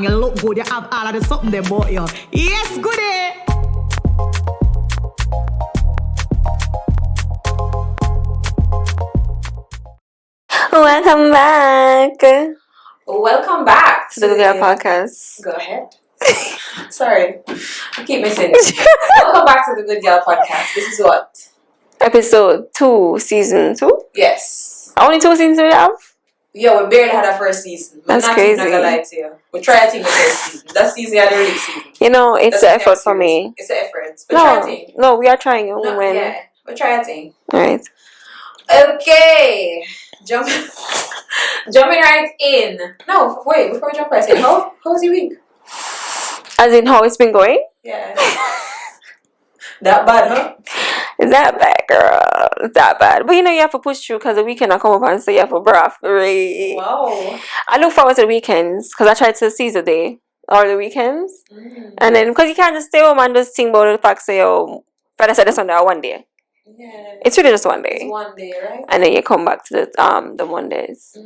You look good, you have all of the something they bought you. Yes, goodie! Welcome back. Welcome back to the Goodgal podcast. Go ahead. Sorry, I keep missing it. Welcome back to the Goodgal podcast. This is what? Episode 2, season 2? Yes. Only 2 seasons we have? Yeah, we barely had our first season. That's not crazy. Not gonna lie to you. We try to think the first season. That season had the release season. You know, it's an effort for me. It's an effort. We try to. No, we are trying. Yeah, we try to. Alright. Okay. Jumping right in. No, wait, before we jump right in, how was your week? As in how it's been going? Yeah. That bad, huh? It's that bad, girl. It's that bad. But you know, you have to push through because the weekend will come up and so you have a breath. Right? Wow. I look forward to the weekends because I try to seize the day or the weekends. And then, because you can't just stay home and just think about the fact, say, oh, Friday, Saturday, Sunday, or one day. Yeah. It's really just one day. It's one day, right? And then you come back to the Mondays.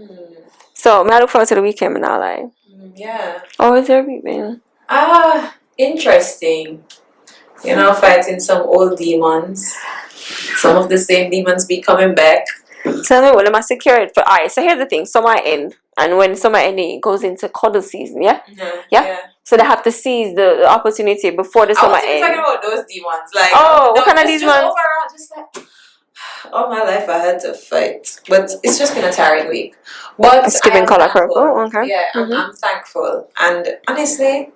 So, I look forward to the weekend and all that. Yeah. Oh, is there a week, man? Interesting. You know, fighting some old demons. Some of the same demons be coming back. Tell me what am I secured for? Alright, so here's the thing. Summer end. And when summer ending, it goes into cuddle season, yeah? Yeah? So they have to seize the opportunity before the summer ends. I was talking about those demons. Like, what kind of demons? Overall, just like, all my life I had to fight. But it's just been a tiring week. But it's giving color purple. Okay. Yeah, I'm thankful. And honestly,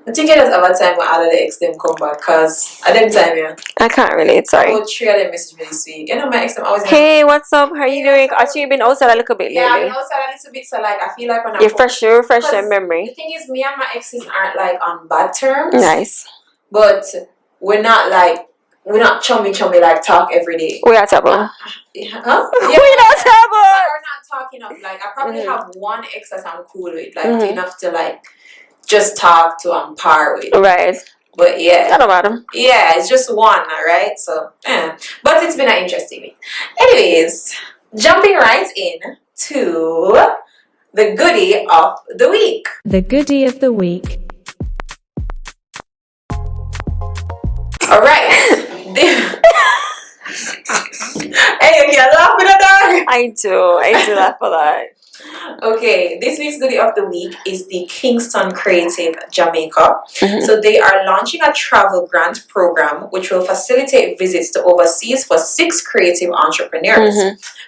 I think it has about time when all of the ex them come back, because at them time, yeah. I can't relate, sorry. About 3 of them message me this week. You know, my ex them always. Hey, what's up? How are you doing? Actually, you've been outside a little bit lately. Yeah, I've been outside a little bit, so like I feel like when you're fresh in memory. The thing is, me and my exes aren't like on bad terms. Nice. But we're not chummy like talk every day. We are taboo. Huh? We're Yeah, not taboo. We're not talking up. Like I probably have one ex that I'm cool with, like enough to like just talk to and par with. Right. But yeah. That don't matter. Yeah, it's just one, right? So but it's been an interesting week. Anyways, jumping right in to the goodie of the week. The goodie of the week. Alright. Hey, you can't laugh at that. I do laugh for that. Okay, this week's goodie of the week is the Kingston Creative Jamaica. So they are launching a travel grant program which will facilitate visits to overseas for 6 creative entrepreneurs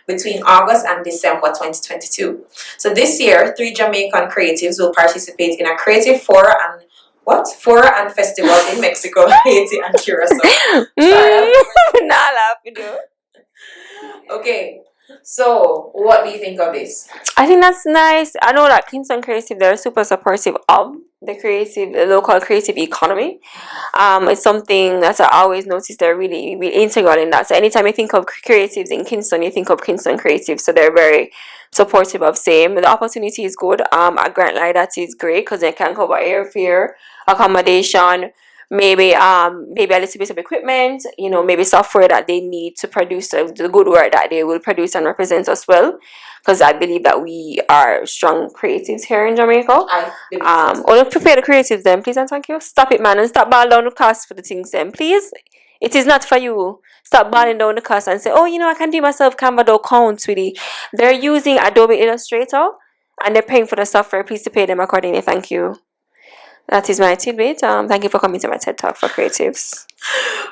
between August and December 2022. So this year, 3 Jamaican creatives will participate in a creative fora and festivals in Mexico, Haiti, and Curacao. Sorry, not laughing. Okay. So, what do you think of this? I think that's nice. I know that Kingston Creative, they're super supportive of the local creative economy. It's something that I always notice they're really, really integral in that. So anytime you think of creatives in Kingston, you think of Kingston Creative. So they're very supportive of same. The opportunity is good. A grant like that is great because they can cover airfare, accommodation, maybe a little bit of equipment, maybe software that they need to produce the good work that they will produce and represent us well. Because I believe that we are strong creatives here in Jamaica. Prepare the creatives then, please and thank you. Stop it, man, and stop balling down the cost for the things then, please. It is not for you. Stop balling down the cost and say, I can do myself Canva don't count, sweetie. They're using Adobe Illustrator and they're paying for the software. Please to pay them accordingly. Thank you. That is my tidbit. Thank you for coming to my TED Talk for creatives.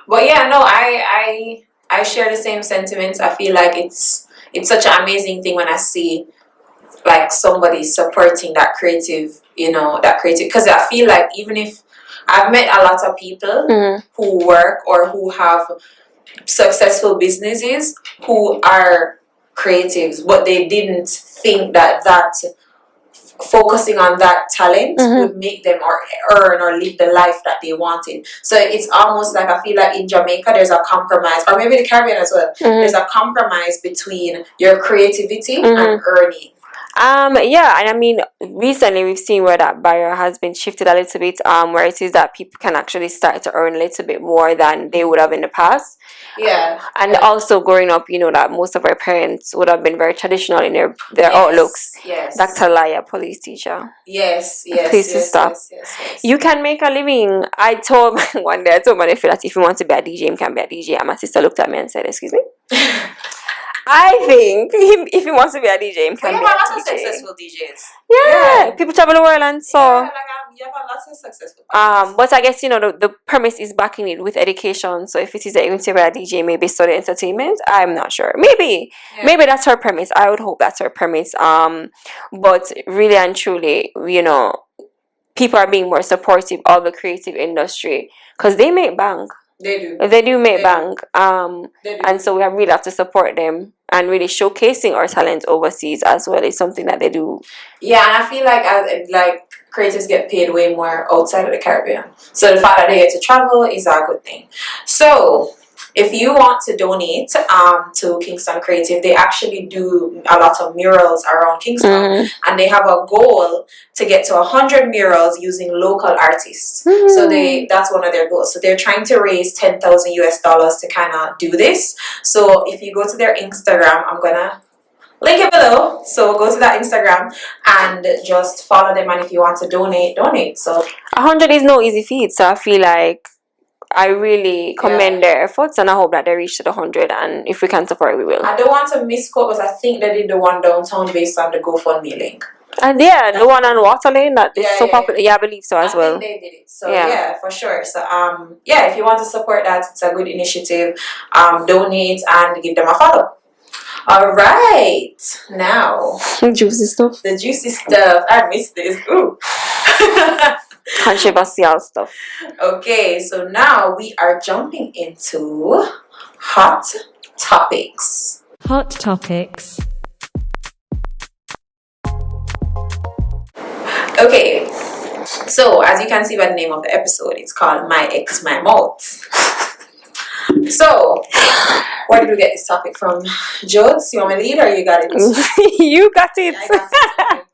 But yeah, no, I share the same sentiments. I feel like it's such an amazing thing when I see like somebody supporting that creative, because I feel like even if I've met a lot of people who work or who have successful businesses who are creatives, but they didn't think that focusing on that talent would make them or earn or live the life that they wanted. So it's almost like I feel like in Jamaica there's a compromise, or maybe the Caribbean as well. There's a compromise between your creativity and earning. Yeah, and I mean, recently we've seen where that barrier has been shifted a little bit, where it is that people can actually start to earn a little bit more than they would have in the past. Yeah. And also growing up, that most of our parents would have been very traditional in their outlooks. Yes. Dr. Laya, police teacher. Yes. Please to stop. Yes. You can make a living. I told my nephew that if he wants to be a DJ, he can be a DJ. And my sister looked at me and said, "Excuse me." I think if he wants to be a DJ, he can be a lots of DJ. successful DJs. Yeah, people travel the world, and so. Yeah, you have lots of successful DJs. But I guess the premise is backing it with education. So if it is that you want to be a DJ, maybe study entertainment. I'm not sure. Maybe that's her premise. I would hope that's her premise. But really and truly, people are being more supportive of the creative industry because they make bank. They do make bank. And so we really have to support them, and really showcasing our talent overseas as well is something that they do. Yeah, and I feel like creatives get paid way more outside of the Caribbean. So the fact that they get to travel is a good thing. So if you want to donate to Kingston Creative, they actually do a lot of murals around Kingston, and they have a goal to get to 100 murals using local artists. So that's one of their goals. So they're trying to raise $10,000 to kind of do this. So if you go to their Instagram, I'm gonna link it below. So go to that Instagram and just follow them. And if you want to donate. So 100 is no easy feat. So I feel like I really commend their efforts, and I hope that they reach to the 100. And if we can support, we will. I don't want to misquote, but I think they did the one downtown based on the GoFundMe link. And the one on Water Lane that is so popular. Yeah, I believe so as well. I think they did it. So for sure. So if you want to support that, it's a good initiative. Donate and give them a follow. All right, now juicy stuff. The juicy stuff. I missed this. Ooh. Controversial stuff. Okay, so now we are jumping into hot topics. Hot topics. Okay, so as you can see by the name of the episode, it's called My Ex, My Mouth. So, where did we get this topic from? Jodes, you want me to lead or you got it? You got it. Yeah, I got it.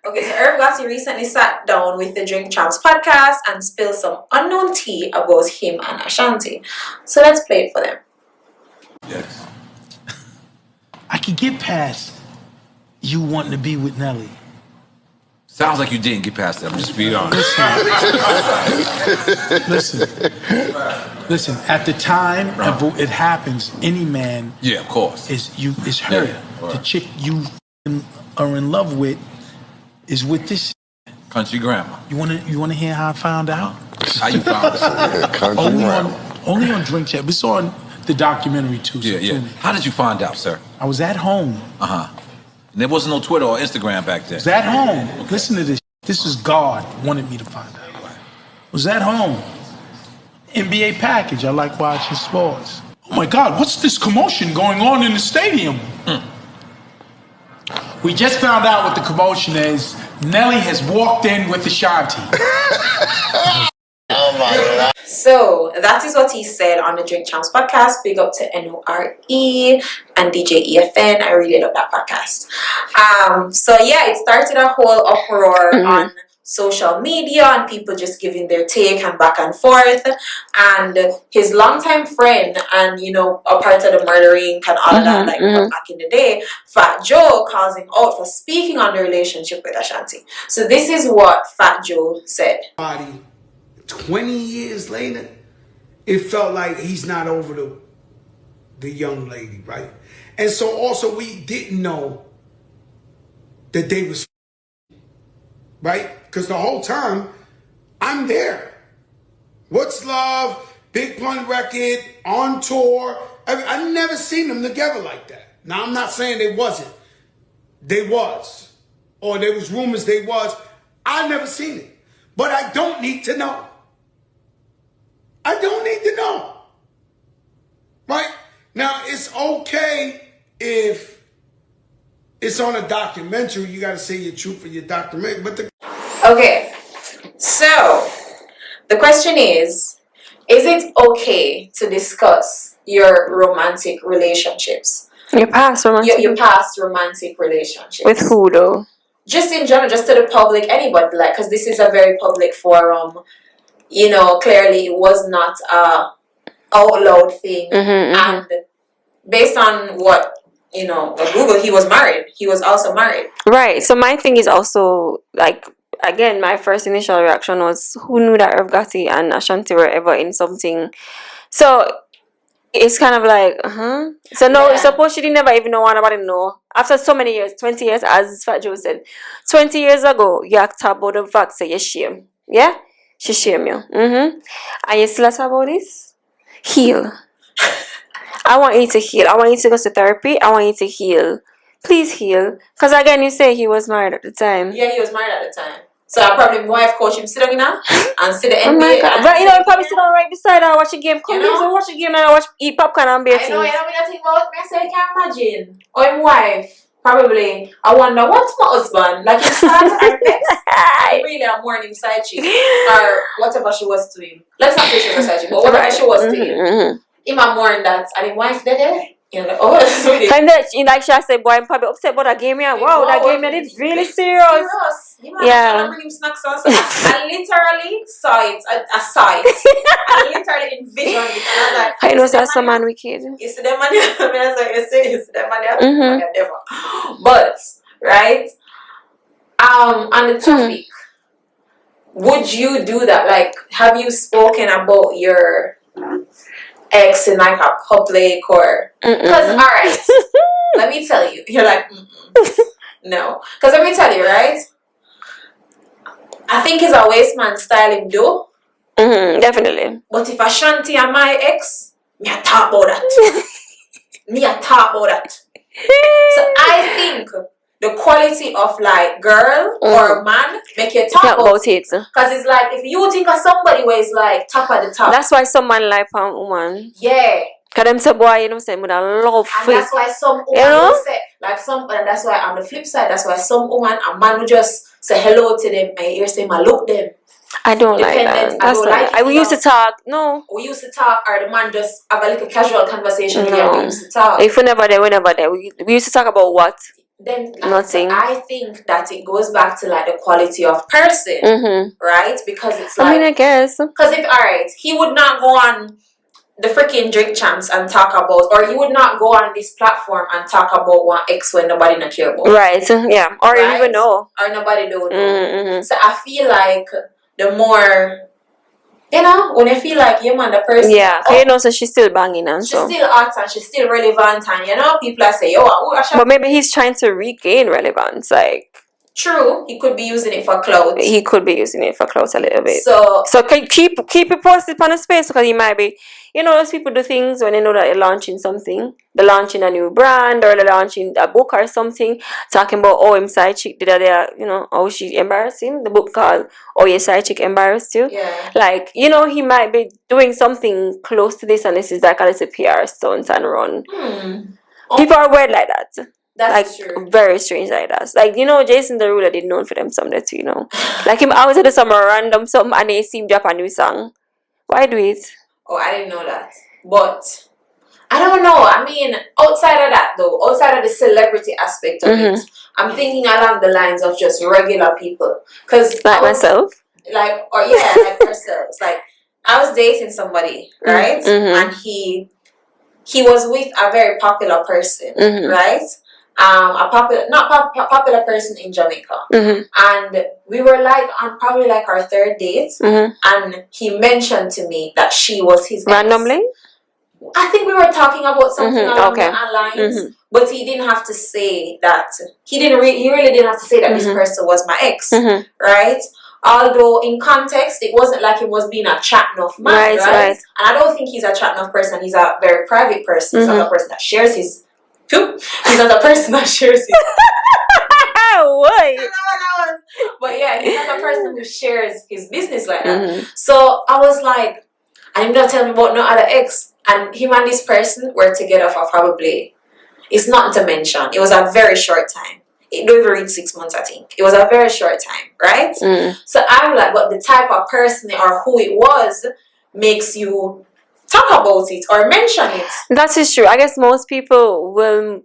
Okay, so Irv Gotti recently sat down with the Drink Champs podcast and spilled some unknown tea about him and Ashanti. So let's play it for them. Yes. I could get past you wanting to be with Nelly. Sounds like you didn't get past that. I'm just being honest. Listen. At the time it happens, any man, yeah, of course, is her. Yeah, right. The chick you are in love with is with this country grandma. You wanna hear how I found out? How you found out? Only on Drink Chat. We saw the documentary too. Yeah. How did you find out, sir? I was at home. And there wasn't no Twitter or Instagram back then. I was at home. Okay. Listen to this. This is God wanted me to find out. I was at home. NBA package. I like watching sports. Oh my God, what's this commotion going on in the stadium? We just found out what the commotion is. Nelly has walked in with Ashanti. Oh my God. So that is what he said on the Drink Champs podcast. Big up to NORE and DJ EFN. I really love that podcast. It started a whole uproar on social media and people just giving their take and back and forth. And his longtime friend and a part of the murdering and all of that, back in the day, Fat Joe calls him out for speaking on the relationship with Ashanti. So this is what Fat Joe said. 20 years later, it felt like he's not over the young lady, right? And so also we didn't know that they was right? Because the whole time I'm there. What's Love, Big Pun Record, on tour. I never seen them together like that. Now I'm not saying they wasn't. They was. Or there was rumors they was. I never seen it. But I don't need to know. I don't need to know. Right? Now, it's okay if it's on a documentary. You got to say your truth for your documentary. But Okay. So, the question is it okay to discuss your romantic relationships? Your past romantic Your past romantic relationships. with who though? just in general, just to the public, anybody, like, because this is a very public forum. You know, clearly it was not a out loud thing, and based on what Google, he was married. He was also married. Right. So my thing is also like, again, my first initial reaction was, who knew that Irv Gotti and Ashanti were ever in something? So it's kind of like, So no, Yeah. suppose she didn't never even know, nobody know. After so many years, 20 years, as Fat Joe said, 20 years ago, you act about the fact, say you shame. Yeah? She shame you. And you still talk about this? Heal. I want you to heal. I want you to go to therapy. I want you to heal. Please heal. Because again, you say he was married at the time. Yeah, he was married at the time. So I probably my wife coach him sit down now and see the NBA. Oh my God. And Right, you probably sit down right beside her, watch a game. Come You know? here, watch a game and eat popcorn and beer I know, me that thing about me. I say, I can't imagine. Or my wife, probably. I wonder, what's my husband? Like, his son or ex? Really a morning side chick. Or whatever she was to him. Let's not say she was a side chick, but whatever she was to him. Him a mourn that, and his wife dead there. You know, like, oh, that's really. And then, like she said, boy, I'm probably upset about that game. Yeah, wow, that game is really serious. Yeah. Trying to bring him snacks on. So I literally saw it, a sight. I literally envisioned it. And I was like, I know that's some man wicked. You see them man, I was like, you see them man, never. But, right, on the topic, would you do that? Like, have you spoken about your ex in like a public or because alright, let me tell you, you're like no, because let me tell you, right, I think it's a waste man style him do, definitely, but if Ashanti and my ex, me a talk about that. Me a talk about that. So I think the quality of like girl or man make you talk about it. Because it's like if you think of somebody where it's like top at the top. That's why some man like a woman. Yeah. Because them say boy, you know, say with a love and that's why some woman will say like some, and that's why on the flip side, that's why some woman and man will just say hello to them and you say my look them. I don't like that. That's not. We used to talk. No. We used to talk, or the man just have a little casual conversation with you. We used to talk. If we never there, we used to talk about what? Then nothing. I think that it goes back to like the quality of person, right? Because it's like, I mean, I guess. Because if alright, he would not go on the freaking Drink Champs and talk about, or he would not go on this platform and talk about one ex when nobody not care about. Right. Yeah. Or you even know. Or nobody don't know. So I feel like the more, you know, when you feel like you man the person. Yeah, you know, so she's still banging and she's still hot and she's still relevant, and you know, people are saying, but maybe he's trying to regain relevance, like. True, he could be using it for clout. He could be using it for clout a little bit. So keep it posted on the space, because he might be, you know, those people do things when they know that they're launching something. They're launching a new brand or they're launching a book or something, talking about him side chick did that, you know, how she embarrassed him. The book called your side chick embarrassed you. Yeah. Like, you know, he might be doing something close to this, and this is like a little PR stunt and run. People are weird like that. That's like true. Very strange like that. Like, you know, Jason Derulo did known for them something too, you know. Like him always do some random something and they see him drop a new song. Why do it? Oh, I didn't know that. But I don't know. I mean, outside of that though, outside of the celebrity aspect of it, I'm thinking along the lines of just regular people. Cause like myself? Like like ourselves. Like I was dating somebody, right? And he was with a very popular person, right? A popular person in Jamaica, and we were like on probably like our third date, and he mentioned to me that she was his randomly. Ex. I think we were talking about something along that lines, but he didn't have to say that. He really didn't have to say that this person was my ex, right? Although in context, it wasn't like he was being a chat enough man, right? And I don't think he's a chat enough person. He's a very private person. He's not a person that shares his. He's not a person that shares his. Why? But yeah, he's not a person who shares his business like that. So I was like, and him not tell me about no other ex. And him and this person were together for probably, it's not to mention, it was a very short time. It didn't even reach 6 months, I think. It was a very short time, right? So I'm like, but the type of person or who it was makes you talk about it or mention it. That is true. I guess most people will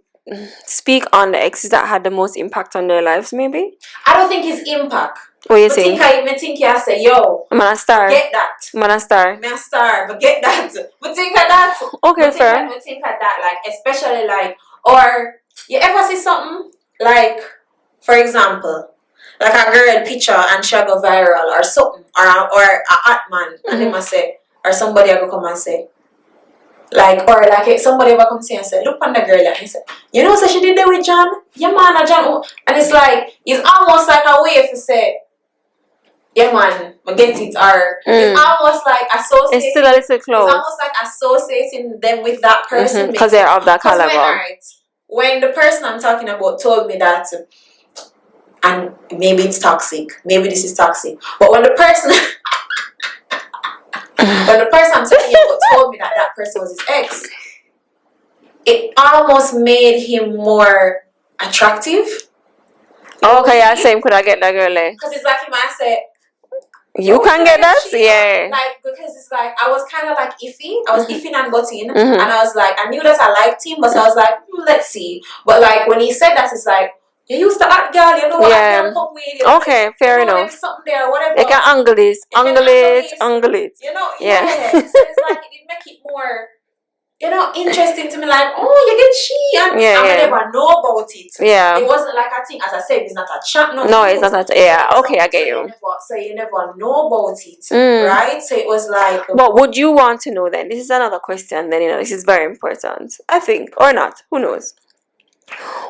speak on the exes that had the most impact on their lives, maybe? I don't think it's impact. What you But think? I think you say, yo, I'm gonna star. get that. I'm gonna star. Me a star, but get that. But think of that. Okay, But fair. think of that, like, especially like, or you ever see something like, for example, like a girl picture and she go viral or something, or a hot man, and they must say, or somebody will come and say, like, or like if somebody ever come say and say, look on the girl and say, you know, so she did that with John, yeah man, or John, and it's like, it's almost like a way to say, yeah man, I get it, or it's almost like associating. It's still a little close. It's almost like associating them with that person Because they're of that caliber. When the person I'm talking about told me that, and maybe it's toxic, maybe this is toxic, but when the person I'm telling you about told me that that person was his ex, it almost made him more attractive. Okay, yeah, same. Could I get that girl? Because it's like he might say, you can get that? Yeah. Like, because it's like, I was kind of like iffy. I was iffing and butting. And I was like, I knew that I liked him, but I was like, let's see. But like, when he said that, it's like, you used to act girl, you know what I can come with. You Okay, fair know, enough. Something there, whatever. You can angle this, angle it. You know, yeah. So it's like, it make it more, you know, interesting to me. Like, oh, you get she, and I never know about it. Yeah. It wasn't like, I think, as I said, it's not a chat. No, it's not a, yeah. Okay, I get you. So you never know about it, right? So it was like. But would you want to know then? This is another question. Then this is very important. I think, or not. Who knows?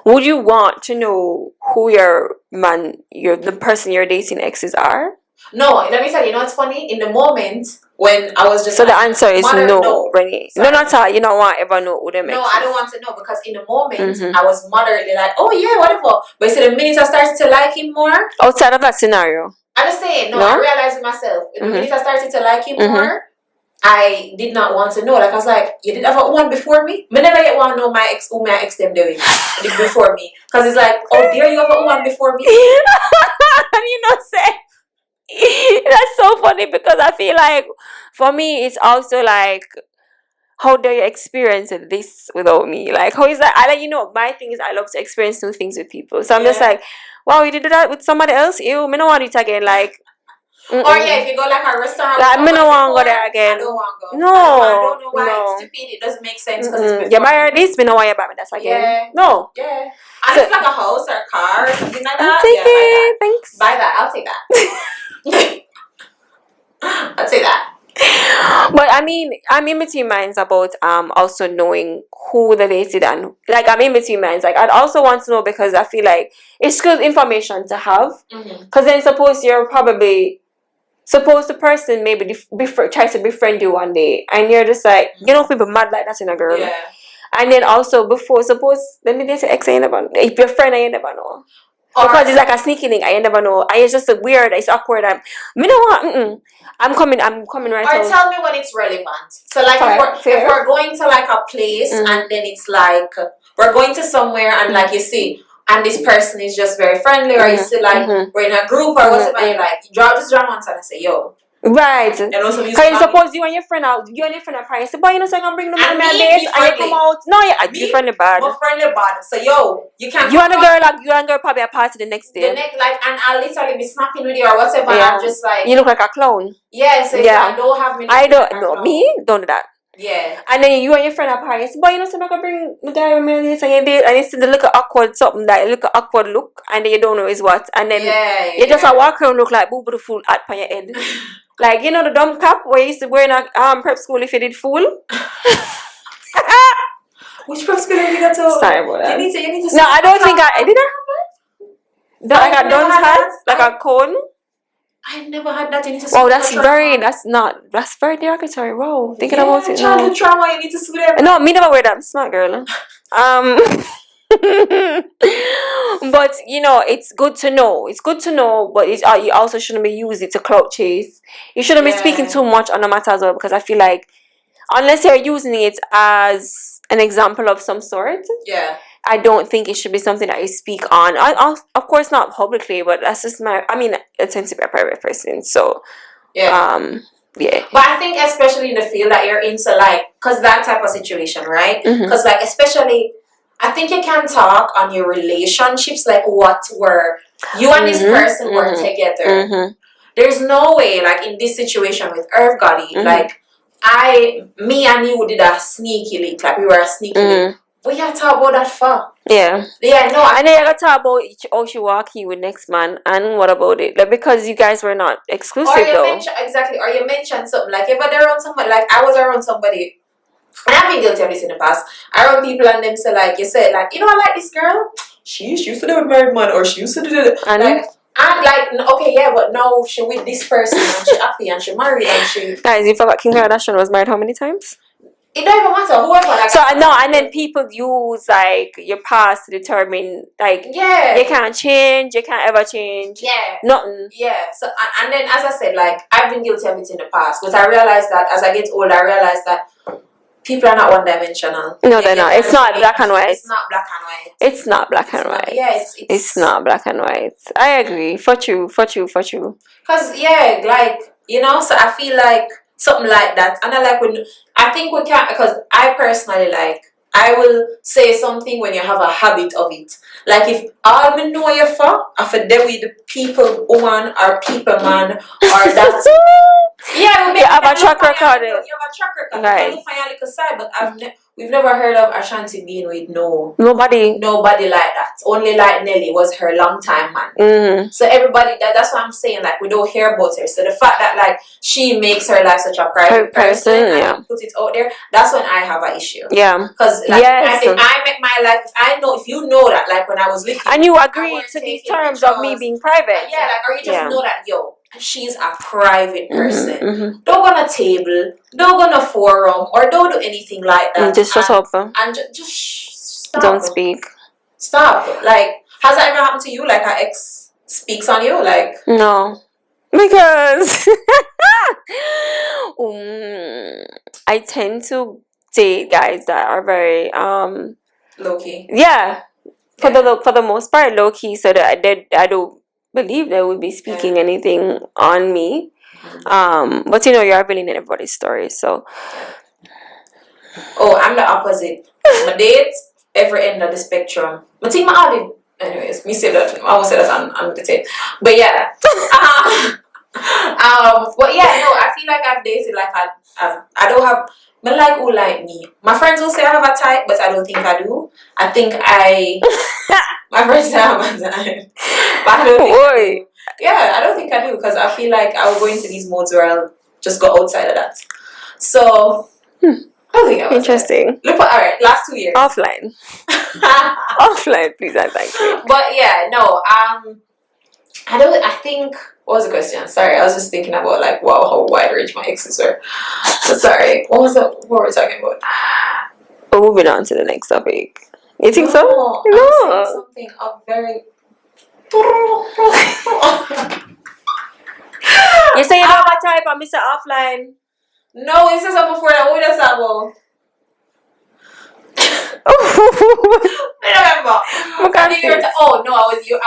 Would you want to know who the person you're dating exes are? No, let me tell you. You know what's funny? In the moment when I was just. So the answer is no, Renee. No, not all. You don't want ever know who them exes. No, I don't want to know because in the moment I was moderately like, oh yeah, whatever. But you see, the minute I started to like him more. Outside of that scenario. I just say no. I realized it myself. The minute I started to like him more. I did not want to know. Like I was like, you did have a one before me? Me never yet want to know who my ex them doing before me. Because it's like, oh dear, you have a one before me. And you know, say that's so funny because I feel like for me it's also like, how dare you experience this without me? Like how is that? My thing is I love to experience new things with people. So I'm just like, wow, you did that with somebody else? Ew, me don't want it again. Like. Or if you go like a restaurant, like, I don't want to go there again. I don't want to go. No, I don't know why it's stupid. It doesn't make sense because it's you married this, me know why you buy me that again. Yeah. No. Yeah. And it's like a house or a car or something like that. I'll take it. Thanks. Buy that. I'll take that. I'll take that. But I mean, I'm in between minds about also knowing who they dated and like I'm in between minds. Like I'd also want to know because I feel like it's good information to have. Because then suppose the person maybe tries to befriend you one day and you're just like, you know, people mad like that in a girl. Yeah. And then also let me say ex, I never know. If your friend, I never know. Because it's like a sneaky thing, I never know. And it's just weird, it's awkward. I'm coming right out. Or tell me when it's relevant. So like if we're going to like a place and then it's like we're going to somewhere and like you see and this person is just very friendly or you see like we're in a group or whatever and you're like just draw one side and say yo. Right. Because you suppose you and your friend are parents say, boy, you know, so I can bring them on my date and you come out. No, I be friendly bad. More friendly bad. So you can't. You and a girl probably a party the next day. And I'll literally be snapping with you or whatever. Yeah. I'm just like. You look like a clown. Yeah, so I don't have me. I don't know. Me? Don't do that. Yeah. And then you and your friend are parties. Boy, you know, so I can bring the guy with me on this and you date and you see the little awkward something that little awkward look and then you don't know is what. And then you just walk around look like boo the fool at on your head. Like, you know the dumb cap where you used to wear in a prep school if you did fool? Which prep school have you got to? Sorry about that. You need to no, I don't think I did that. Like a dunce hat? Like a cone? I never had that. You need to wow, that's very derogatory. Wow, thinking about it now. Childhood trauma, you need to sue them. No, me never wear that. I'm smart girl. But you know, it's good to know. But you also shouldn't be using it to clout chase. You shouldn't be speaking too much on the matter as well because I feel like unless you're using it as an example of some sort, I don't think it should be something that you speak on. Of course, not publicly, but that's just I tend to be a private person, so yeah. But I think especially in the field that you're into, like, cause that type of situation, right? Cause like especially. I think you can talk on your relationships, like what were you and this person were together. There's no way, like in this situation with Earth Gotti, like me and you did a sneaky link, like we were a sneaky link. We can't talk about that for. Yeah. Yeah, no. And then you gotta talk about how she walking with next man, and what about it? Like, because you guys were not exclusive Or you though. or you mentioned something, like if they're around somebody, like I was around somebody, and I've been guilty of this in the past. I run people and them say, like, you said, like, you know, I like this girl. She used to do with married man, or she used to do it. Like, and like, okay, yeah, but now she with this person and she happy and she married and she. Guys, you forgot Kim Kardashian was married how many times? It don't even matter, whoever. Like, so no, and then people use like your past to determine, like, you can't change, you can't ever change. Yeah. Nothing. Yeah. So and then, as I said, like, I've been guilty of it in the past, but I realized that as I get older, I realized that people are not one-dimensional. No, they're not. It's not black and white. It's not black and white. It's not black and white. Yeah, it's not black and white. I agree. For true. Cause yeah, like, you know, so I feel like something like that, and I think we can't, because I personally, like, I will say something when you have a habit of it. Like, if all me know you for them with the people woman or people man or that. Yeah, you have a track record. You have a track record. Right. You find your little side, but we've never heard of Ashanti being with nobody like that. Only like Nelly was her long time man. So everybody, that's what I'm saying. Like, we don't hear about her. So the fact that, like, she makes her life such a private person and puts it out there, that's when I have an issue. Yeah. Because, like, if I make my life, if you know that, like, when I was living, and you agree to these terms of me being private. Yeah, like, or you just know that, yo, she's a private person. Don't go on a table, don't go on a forum, or don't do anything like that. Just shut up. And just stop. Don't speak. Stop. Like, has that ever happened to you? Like, her ex speaks on you? Like, no. Because I tend to date guys that are very low key. Yeah. For the most part, low key, so that I don't believe they would be speaking anything on me. But you know, you're revealing everybody's story, so. Oh, I'm the opposite. My dates, every end of the spectrum. I think my audit. Anyways, me say that. I won't say that on the tape. But yeah. But yeah, no, I feel like I've dated, like, I don't have. But like, who like me? My friends will say I have a type, but I don't think I do. I think my friends say I have a type, but I don't think I do. Yeah, I don't think I do, because I feel like I'll go into these modes where I'll just go outside of that. So I think I was interesting. Look, all right, last 2 years. Offline. Offline, please, I thank you. But yeah, no, I think, what was the question? Sorry, I was just thinking about, like, wow, how wide range my exes were. Sorry, what were we talking about? We're moving on to the next topic. You think so? No. I'm saying something of very. You say you don't have a type, and Mr. Offline. No, it says something before that. What we just talk about? I remember. Oh no, I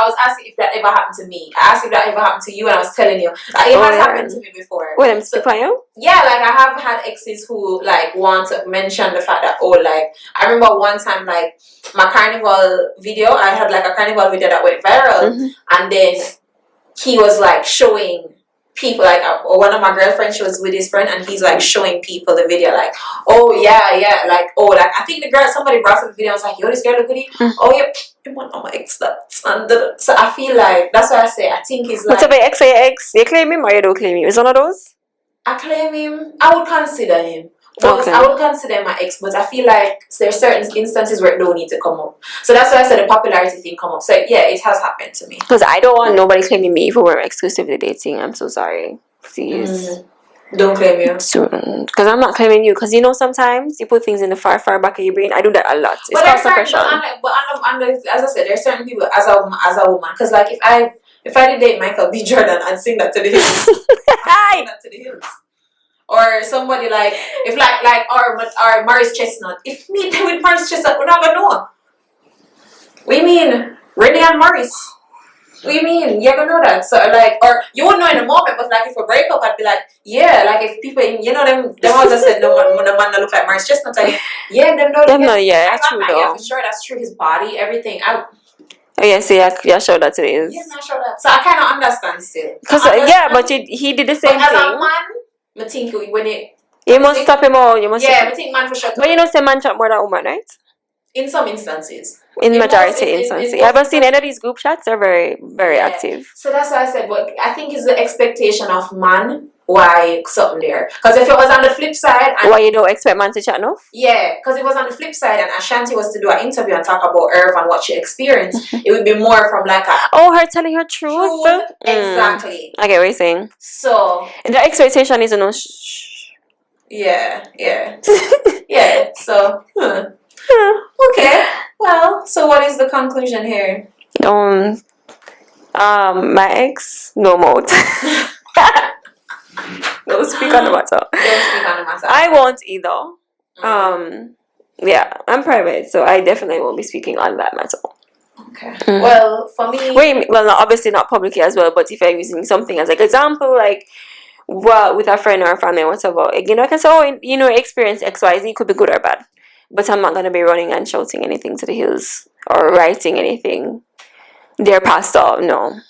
was asking if that ever happened to me. I asked if that ever happened to you, and I was telling you that it has happened to me before. Wait, I'm still playing? Yeah, like, I have had exes who, like, want to mention the fact that, oh, like, I remember one time, like, my carnival video, I had, like, a carnival video that went viral, and then he was, like, showing people, like, one of my girlfriends, she was with his friend, and he's, like, showing people the video, like, oh yeah, like, oh, like, I think somebody brought up the video, I was like, yo, this girl look good. Oh yeah, you want my ex that, and so I feel like, that's what I say, I think it's like, what's about ex or your ex? You claim him or you don't claim him? Is one of those? I claim him. I would consider him. But Okay. I would consider my ex, but I feel like there's certain instances where it don't need to come up. So that's why I said the popularity thing come up. So yeah, it has happened to me. Because I don't want nobody claiming me if we're exclusively dating. I'm so sorry. Please. Don't claim you. Because I'm not claiming you. Because you know, sometimes you put things in the far back of your brain. I do that a lot. It's called suppression. As I said, there's certain people as a woman. Because, like, if I did date Michael B. Jordan, I'd sing that to the hills. I'd sing that to the hills. Or somebody like, if or Morris Chestnut. If me with Morris Chestnut, we're not gonna know. What do you mean? Renee and Morris. What do you mean? You're gonna know that. So, like, or you won't know in a moment, but, like, if we break up up, I'd be like, yeah, like if people, you know, them all just said, no man, the man that look like Maurice Chestnut again. Yeah, them don't. Them not, yeah, true Yeah, though. for sure, that's true. His body, everything. Oh yeah, see, yeah, sure that it is. Yeah, not sure that. So I kind of understand still. Cause yeah, but he did the same but thing. as a man, I think when it. You must stop him all. You must. Yeah, I think man for sure. But you know, say man chat more than woman, right? In some instances. In majority instances. I haven't seen any of these group chats. They're very, very active. So that's why I said, but I think it's the expectation of man why something there. Because if it was on the flip side, and why you don't expect man to chat enough? Yeah, because it was on the flip side, and Ashanti was to do an interview and talk about Irv and what she experienced. It would be more from like a her telling her truth. Exactly. I get what you're saying. So the expectation is no. Yeah. Yeah. So. Okay. Well, so what is the conclusion here? My ex, no more. Don't speak on the matter. Don't speak on the matter. I won't either. Yeah, I'm private, so I definitely won't be speaking on that matter. Okay. Well, for me. Well, obviously not publicly as well, but if I'm using something as like example, like with a friend or a family or whatever, you know, I can say, experience XYZ could be good or bad. But I'm not going to be running and shouting anything to the hills or writing anything. Dear pastor, no.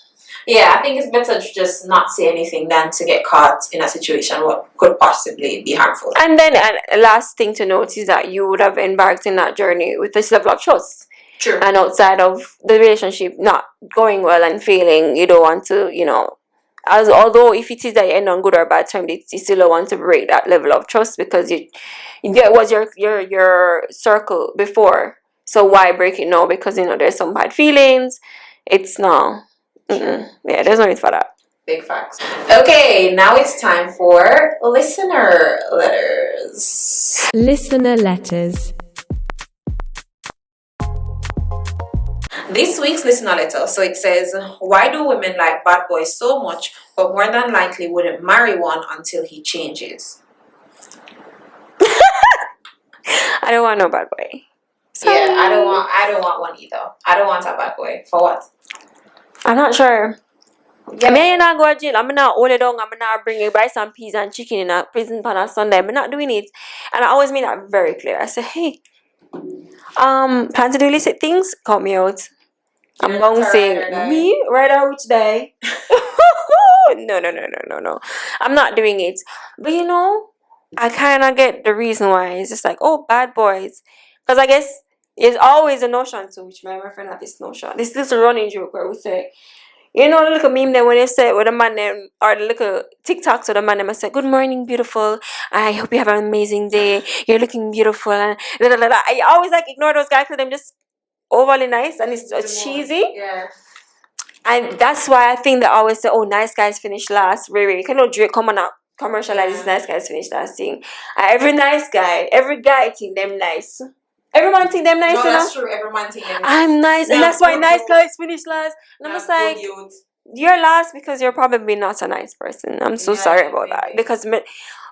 Yeah, I think it's better to just not say anything than to get caught in a situation what could possibly be harmful. And then last thing to note is that you would have embarked in that journey with this level of trust. True. And outside of the relationship not going well and failing, you don't want to, although if it is that you end on good or bad terms, you still don't want to break that level of trust because you get was your circle before. So why break it now? Because there's some bad feelings. It's no. Yeah, there's no need for that. Big facts. Okay, now it's time for listener letters. Listener letters. This week's listener letter, so it says, why do women like bad boys so much, but more than likely wouldn't marry one until he changes? I don't want no bad boy. Sorry. Yeah, I don't want one either. I don't want a bad boy. For what? I'm not sure. Yeah. I mean, you're not going to jail. I'm not hold it down. I'm not bring you buy some peas and chicken in a prison pan on Sunday. I'm not doing it. And I always make that very clear. I say, hey, plan to do illicit things? Cut me out. I'm bouncing. Me? Right out which day? No. I'm not doing it. But I kind of get the reason why. It's just like, oh, bad boys. Because I guess it's always a notion to which my friend had this notion. This little running joke where we say, the little meme then when you say with a man name or the little TikToks with a man name, I say, good morning, beautiful. I hope you have an amazing day. You're looking beautiful. And I always ignore those guys because they're just overly nice and it's cheesy. Yeah. And that's why I think they always say, oh, nice guys finish last. Really, you cannot come on out. Commercialize this nice guys finish last thing. Every nice guy, every guy think them nice. Everyone think them nice, No, that's true. Everyone think them nice. I'm nice, and that's why nice guys finish last. And I'm just like, you're last because you're probably not a nice person. I'm so sorry about that. Because,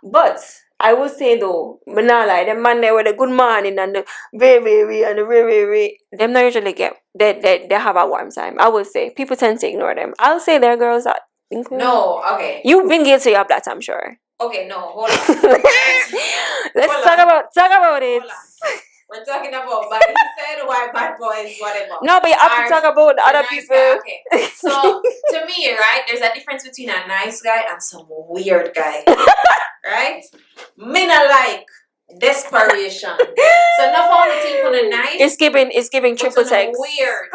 but I will say though, but not like them man there with a good morning and the very and the very, them not usually get they have a warm time. I will say people tend to ignore them. I'll say there are girls that include. No, okay. You've been guilty of that, I'm sure. Okay, no, hold on. Let's talk about it. We're talking about, but he said why bad boys, whatever. No, but you have to talk about the other nice people. Guy. Okay. So to me, right, there's a difference between a nice guy and some weird guy. Right? Me not like desperation. So not only think on a nice. It's giving triple text. Weird.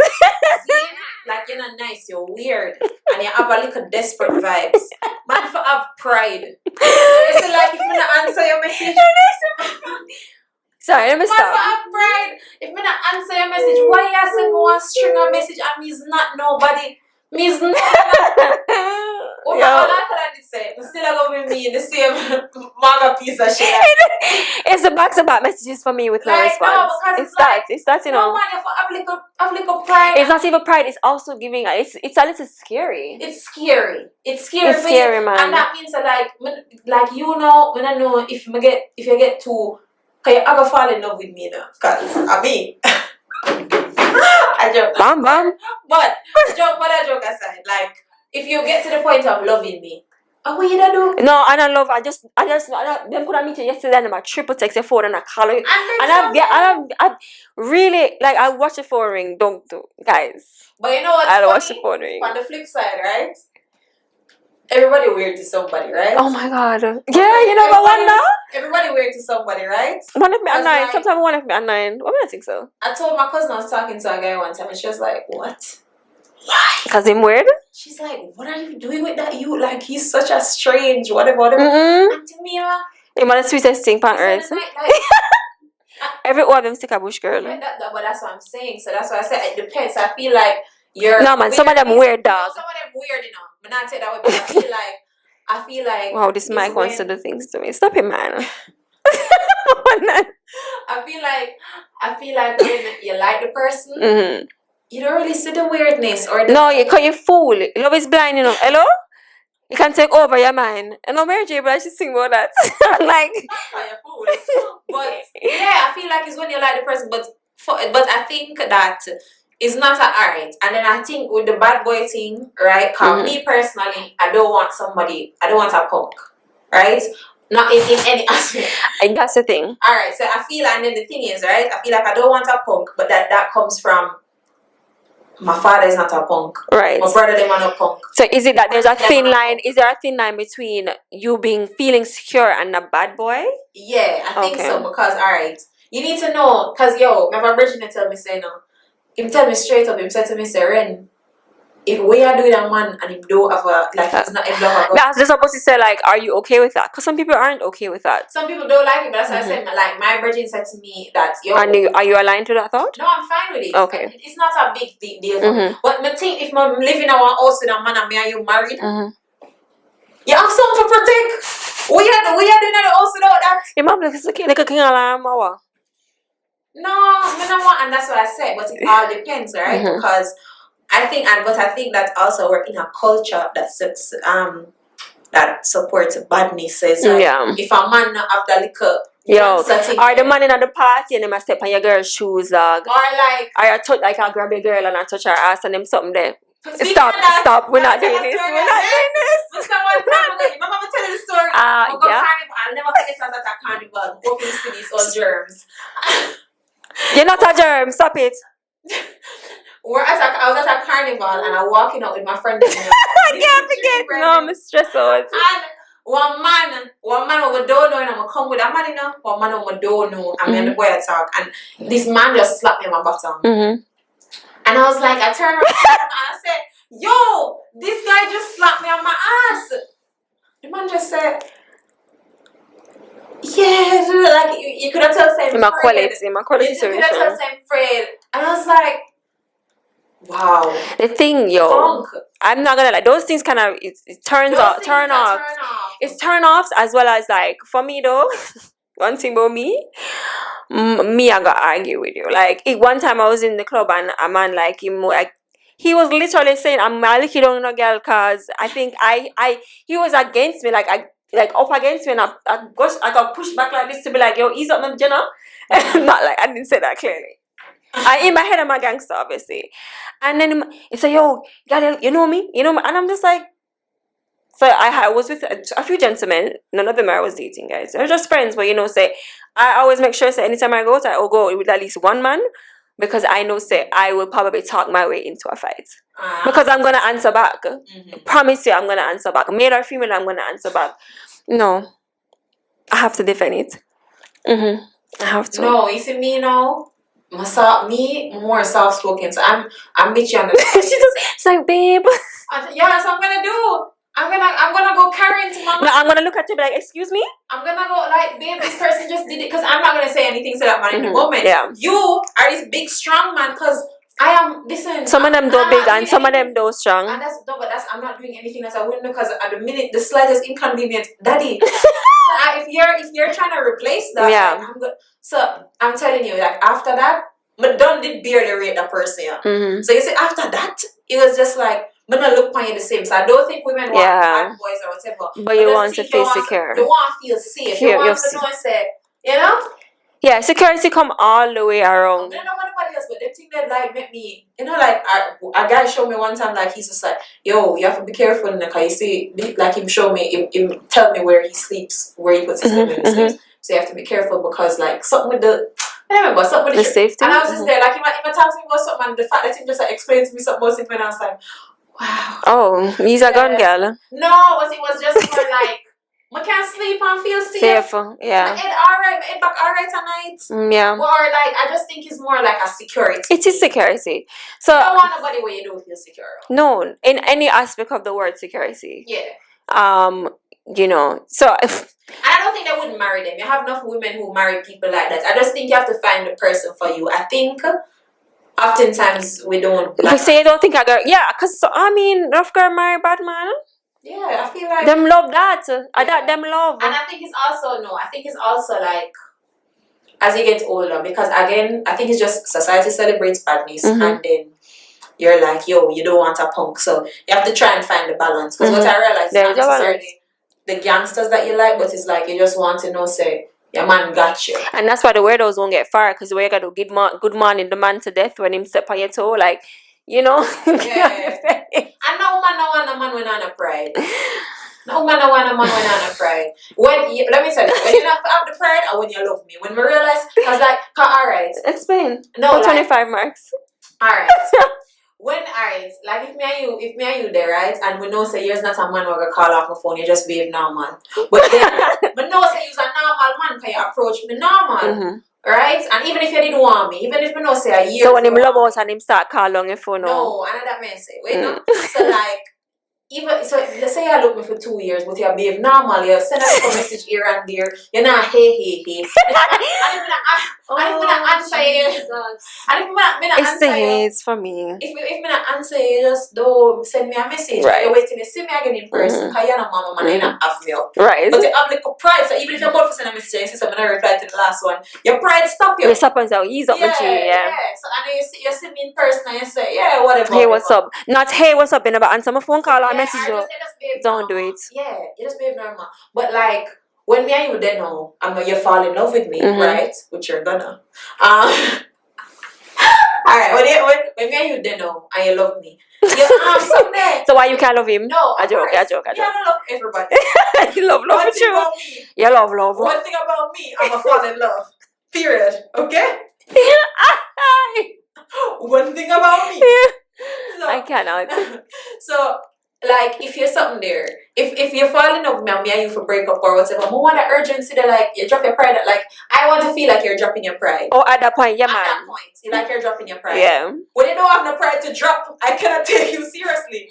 See? Like you're not nice, you're weird. And you have a little desperate vibes. Man for have pride. So it's like if me not answer your message. Sorry, let me stop. Man for have pride. If me not answer your message, why you send me one string of message and me's not nobody? Me's not. What my uncle did say? Still gonna be me in the same manga piece of shit. It's the back-to-back messages for me with no response. No, because it's that No man, you have little pride. It's not even pride. It's also giving. It's a little scary. It's scary. It's scary, man. And that means that when I know if you get too, cause you gonna fall in love with me now. Cause I mean. I joke. Bam. But joke aside, like if you get to the point of loving me, Oh, what you da do? No, and them could have meet you yesterday and I triple text your phone and I call you. And I've really, like, I watch the phone ring, don't do, guys. But you know what's I watch funny? the phone ring. On the flip side, right? Everybody weird to somebody, right? Oh my god. Yeah, you know what one now? Everybody weird to somebody, right? One of me at 9. Like, Sometimes one of me at 9. What do I think so? I told my cousin I was talking to a guy one time and she was like, what? Why? Because him weird? She's like, what are you doing with that? You like he's such a strange whatever. Mm-mm. And to me, Him on the sweetest thing on earth. Every one of them stick a bush girl. yeah, but that's what I'm saying. So that's why I said it depends. I feel like you're No man, some of them weird dog. Some of them weird, you know. But not take that way, but I feel like Wow, this mic wants to do things to me. Stop it, man. I feel like when you like the person, Mm-hmm. you don't really see the weirdness or No, you can't, you fool. Love is blind, you know. Hello? You can take over your mind. And no, Mary J, but I should sing about that. I'm like, you're fool. But yeah, I feel like it's when you like the person, but I think that it's not alright. And then I think with the bad boy thing, right? Cause me personally, I don't want a punk, right? Not in any aspect. and that's the thing. Alright, so I feel, and then the thing is, right? I feel like I don't want a punk, but that comes from my father is not a punk. Right. My brother, them are not punk. So is it that there's a thin line? Is there a thin line between you feeling secure and a bad boy? Yeah, I think Okay. so. Because alright, you need to know. Cause remember Bridget tell me say no. Him tell me straight up. Him said to me say Ren, if we are doing a man and him don't have a like it's not him don't have a That's just supposed to say like, are you okay with that? Because some people aren't okay with that. some people don't like it, but that's why I said like my Bridget said to me that And are you aligned to that thought? no, I'm fine with it. Okay. It's not a big deal for me. But me think if I'm living in a house with a man and me and you married, you have something to protect. We are doing in the house without that. Your mom looks like a king alarm or No, me not want, and that's what I said. But it all depends, right? Because I think that also we're in a culture that supports badness. So it's like, if a man not have the liquor, or the man in the party and them a step on your girl's shoes, dog. or like, Or you touch like I grab your girl and I touch her ass and them something there. speaking Stop, of that, stop. We're not can I doing tell this. you We're not doing this. Mr. One time ago, remember me telling the story? We go yeah. carnival. I'll never forget us at a carnival. Hoping to see these old germs. You're not a germ. Stop it. I was at a carnival and I walking out with my friend. I can't forget. No, I'm stressed out. And one man over don't know and I'm gonna come with a man, you know. One man over don't know. I'm in the boy talk and this man just slapped me on my bottom. And I was like, I turned around and I said, yo, this guy just slapped me on my ass. The man just said, yeah, like you could have told same In my quality situation. You could have told same Fred. And I was like, wow. The thing, Punk. I'm not gonna lie, those things kind of it turns off. Turn off. It's turn offs as well as like for me though. One thing about me, I got argue with you. Like one time I was in the club and a man like him like he was literally saying I'm a licky down no girl cause I think he was against me like up against me and I got pushed back like this to be like yo ease up my Jenna. Not like I didn't say that clearly. In my head I'm a gangster obviously. And then he said yo you know me and I'm just like. So I was with a few gentlemen. None of them I was dating, guys. They're just friends, but say I always make sure say anytime I go out, I will go with at least one man because I know say I will probably talk my way into a fight because I'm gonna answer back. Promise you, I'm gonna answer back. Male or female, I'm gonna answer back. No, I have to defend it. I have to. No, you see me now. Me more soft spoken, so I'm bitchy on the. She's like, babe. Yeah, so I'm gonna do. I'm gonna go carry into my. No, I'm gonna look at you and be like, excuse me. I'm gonna go like, babe, this person just did it because I'm not gonna say anything to that man in the moment. Yeah. You are this big strong man because I am. Listen. Some of them do big and some of them do strong. And I'm not doing anything that I wouldn't because at the minute the slightest inconvenience, daddy. If you're trying to replace that, like, I'm good. So I'm telling you, like after that, Madonna did barely rate that person. So you see, after that, it was just like. But not look upon you the same. So I don't think women want bad boys or whatever. But you want to feel secure. They want to feel safe. They want to know and say, you know? Yeah, security come all the way around. I don't know what else, but the thing that like make me, you know, like a guy showed me one time, like he's just like, yo, you have to be careful, because you see, like him show me, him tell me where he sleeps, where he puts his bed when he sleeps. So you have to be careful because like something with the, I don't remember something with The safety. and I was just there, like he might talk to me about something, and the fact that he just like explained to me something about something, and I was like, wow. Oh, he's a gun girl. No, it was just more like. I can't sleep and feel safe. Yeah. My head alright, my head back alright tonight. Yeah. Or like I just think it's more like a security. It is security. So you don't want nobody where you don't feel secure. No, in any aspect of the word security. Yeah. You know, so if, I don't think they wouldn't marry them. You have enough women who marry people like that. I just think you have to find the person for you. I think oftentimes we don't. Like, say you don't think a girl, yeah, because I mean, rough girl marry bad man. Yeah, I feel like them love that. That them love. And I think it's also like as you get older, because again, I think it's just society celebrates badness, and then you're like, yo, you don't want a punk, so you have to try and find the balance. Because what I realize is not necessarily the gangsters that you like, but it's like you just want to know, say, your man got you. And that's why the weirdos won't get far, because we got to good morning the man to death when him step on your toe, like, you know. Yeah. And no man want a man when on a pride. No man want a man when on a pride. Let me tell you, when you have the pride or when you love me. When we realize, I was like, alright. Explain. No, for 25 marks. Alright. Like if me and you there, right? And we know say you're not a man who gonna call off my phone, you just behave normal. But then but no say you're a normal man, can you approach me normal? Right? And even if you didn't want me, even if you know say a year. So when him love us and him start call on your phone. No, and that man say, wait no. So like even so let's say you look me for 2 years, but you behave normal, you send us a message here and there, you're not hey. And if I answer you, and if I it's answer the you, hates for me. If I not answer you, just don't send me a message. Right. You're waiting to see me again in person. Because you're not mama man, you not have me up. Right. But you have like a pride, so even if you're about to send a message and you see someone reply to the last one, your pride stop you. You stop and say, oh, he's up my G, yeah. So and you see me in person and you say, yeah, whatever. Hey, what's up? Not hey, what's up? You never answer my phone call or message you. Don't do it. Yeah, you just behave normal. But like when me and you then know, you fall in love with me, right? Which you're gonna. Alright, when me and you then know and you love me. Someday. So why you can't love him? No, I joke. Yeah, I love everybody. You love with you. You love. One thing about me, I'm a fall in love. Period. Okay? One thing about me. So, I cannot. So like if you're something there, if you fall in love with me and me and you for break up or whatever, I want the urgency that like you drop your pride. Like I want to feel like you're dropping your pride. Oh, at that point, yeah, man. At that point, you like you're dropping your pride. Yeah. When you don't have no pride to drop, I cannot take you seriously.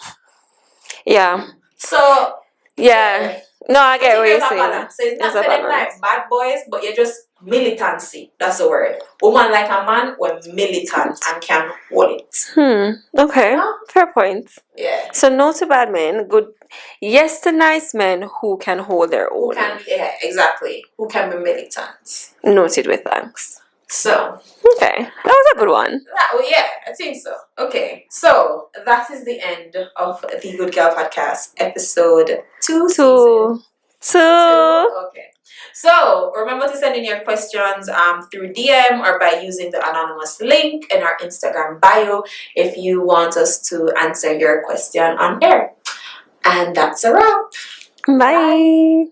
Yeah. So yeah. No, I get what you're saying. So it's not saying like bad boys, but you're just militancy. That's the word. Woman like a man were militant and can hold it. Okay. Yeah. Fair point. Yeah. So no to bad men, good. Yes to nice men who can hold their own. Yeah, exactly. Who can be militant. Noted with thanks. So okay, that was a good one. Yeah, I think so. Okay, so that is the end of the Goodgal podcast, episode 2. Okay. So remember to send in your questions through DM or by using the anonymous link in our Instagram bio if you want us to answer your question on air. And that's a wrap. Bye.